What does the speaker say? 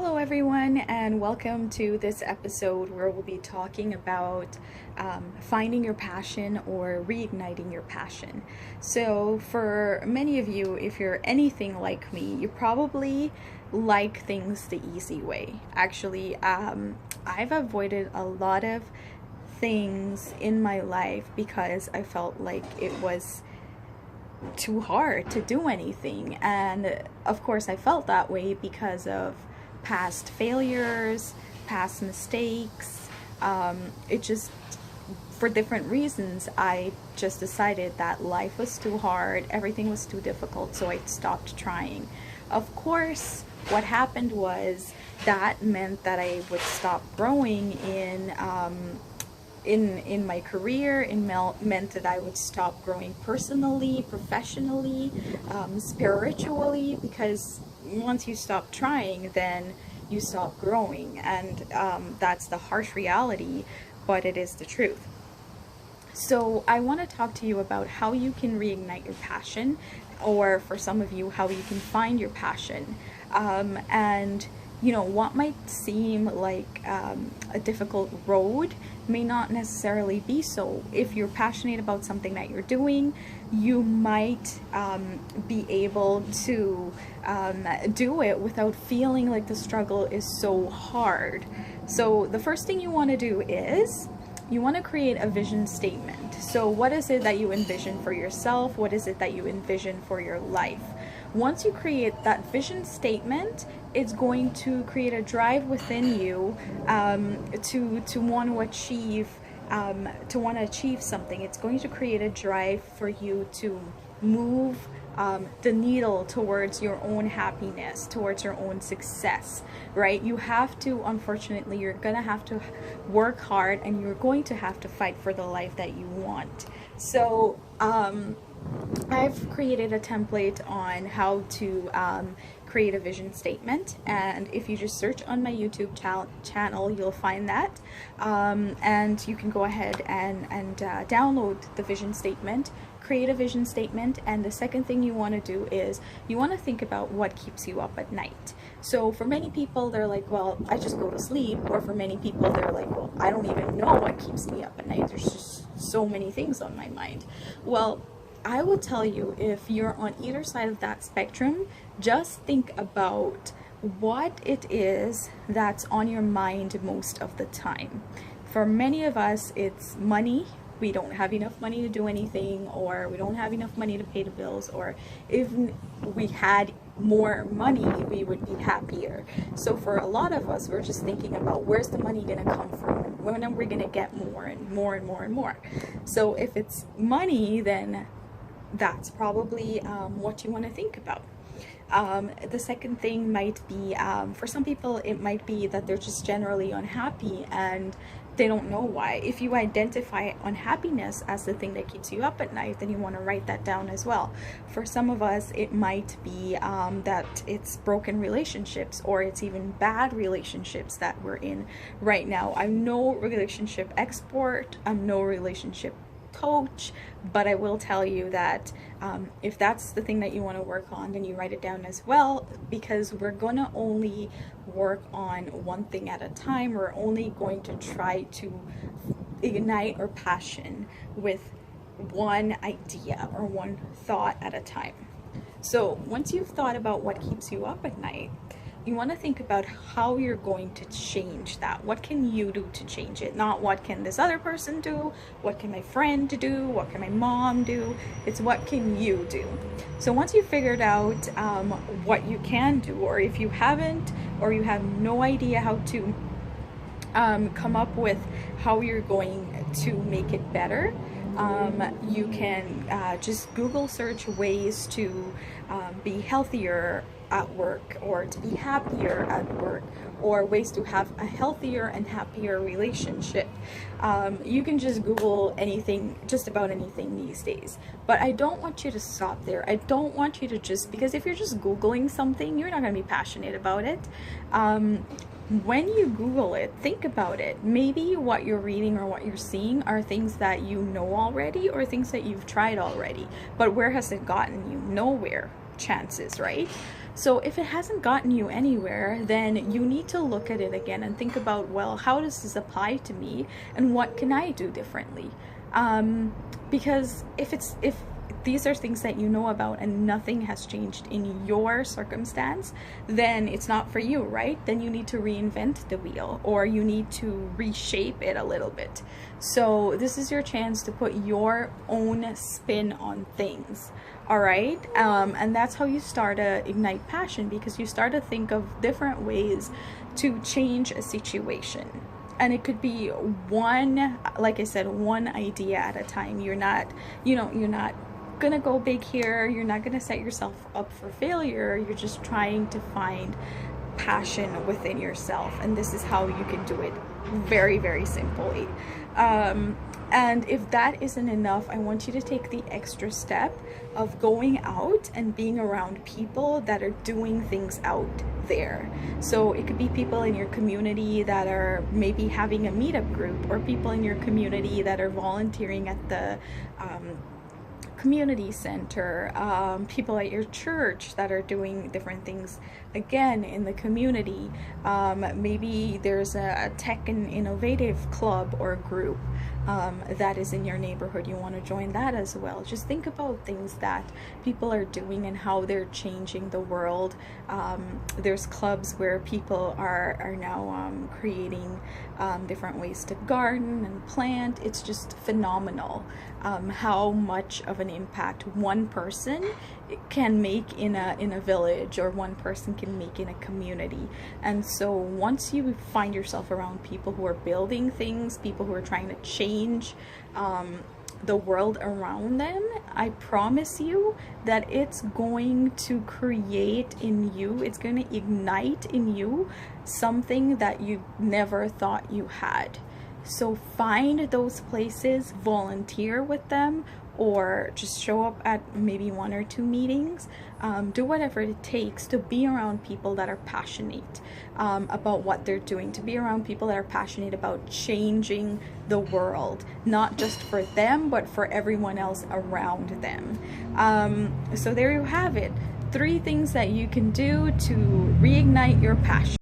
Hello everyone, and welcome to this episode where we'll be talking about finding your passion or reigniting your passion. So for many of you, if you're anything like me, you probably like things the easy way. Actually, I've avoided a lot of things in my life because I felt like it was too hard to do anything. And of course I felt that way because of past failures, past mistakes. It just, for different reasons, I just decided that life was too hard, everything was too difficult, so I stopped trying. Of course, what happened was that meant that I would stop growing in my career. Meant that I would stop growing personally, professionally, spiritually, because once you stop trying, then you stop growing, and that's the harsh reality, but it is the truth. So I want to talk to you about how you can reignite your passion, or for some of you, how you can find your passion. And you know, what might seem like a difficult road may not necessarily be so. If you're passionate about something that you're doing, you might be able to do it without feeling like the struggle is so hard. So the first thing you want to do is you want to create a vision statement. So what is it that you envision for yourself? What is it that you envision for your life? Once you create that vision statement, it's going to create a drive within you to want to achieve something. It's going to create a drive for you to move the needle towards your own happiness, towards your own success, right? You have to, unfortunately, you're gonna have to work hard, and you're going to have to fight for the life that you want. So I've created a template on how to create a vision statement, and if you just search on my YouTube channel, you'll find that, and you can go ahead and download the vision statement, create a vision statement. And the second thing you want to do is you want to think about what keeps you up at night. So for many people, they're like, well, I just go to sleep. Or for many people, they're like, well, I don't even know what keeps me up at night. There's just so many things on my mind. Well, I would tell you, if you're on either side of that spectrum, just think about what it is that's on your mind most of the time. For many of us, it's money. We don't have enough money to do anything, or we don't have enough money to pay the bills, or if we had more money, we would be happier. So for a lot of us, we're just thinking about where's the money gonna come from, and when are we gonna get more and more and more and more. So if it's money, then that's probably what you want to think about. The second thing might be, for some people, it might be that they're just generally unhappy and they don't know why. If you identify unhappiness as the thing that keeps you up at night, then you want to write that down as well. For some of us, it might be that it's broken relationships, or it's even bad relationships that we're in right now. I'm no relationship expert, I'm no relationship coach, but I will tell you that if that's the thing that you want to work on, then you write it down as well, because we're gonna only work on one thing at a time. We're only going to try to ignite our passion with one idea or one thought at a time. So once you've thought about what keeps you up at night, you want to think about how you're going to change that. What can you do to change it? Not what can this other person do, what can my friend do, what can my mom do. It's what can you do. So once you've figured out what you can do, or if you haven't, or you have no idea how to come up with how you're going to make it better, you can just Google search ways to be healthier at work, or to be happier at work, or ways to have a healthier and happier relationship. You can just Google anything, just about anything these days. But I don't want you to stop there. I don't want you to just, because if you're just Googling something, you're not going to be passionate about it. When you Google it, think about it. Maybe what you're reading or what you're seeing are things that you know already, or things that you've tried already. But where has it gotten you? Nowhere. Chances, right? So if it hasn't gotten you anywhere, then you need to look at it again and think about, well, how does this apply to me and what can I do differently? Because if these are things that you know about and nothing has changed in your circumstance, then it's not for you, right? Then you need to reinvent the wheel, or you need to reshape it a little bit. So this is your chance to put your own spin on things. All right, and that's how you start to ignite passion, because you start to think of different ways to change a situation. And it could be one, like I said, one idea at a time. You're not gonna go big here. You're not gonna set yourself up for failure. You're just trying to find passion within yourself, and this is how you can do it very, very simply. And if that isn't enough, I want you to take the extra step of going out and being around people that are doing things out there. So it could be people in your community that are maybe having a meetup group, or people in your community that are volunteering at the community center, people at your church that are doing different things again in the community. Maybe there's a tech and innovative club or group that is in your neighborhood. You want to join that as well. Just think about things that people are doing and how they're changing the world. There's clubs where people are now creating different ways to garden and plant. It's just phenomenal how much of an impact one person can make in a village, or one person can make in a community. And so once you find yourself around people who are building things, people who are trying to change the world around them, I promise you that it's going to create in you, it's going to ignite in you something that you never thought you had. So find those places, volunteer with them, or just show up at maybe 1 or 2 meetings. Do whatever it takes to be around people that are passionate about what they're doing, to be around people that are passionate about changing the world, not just for them, but for everyone else around them. So there you have it. 3 things that you can do to reignite your passion.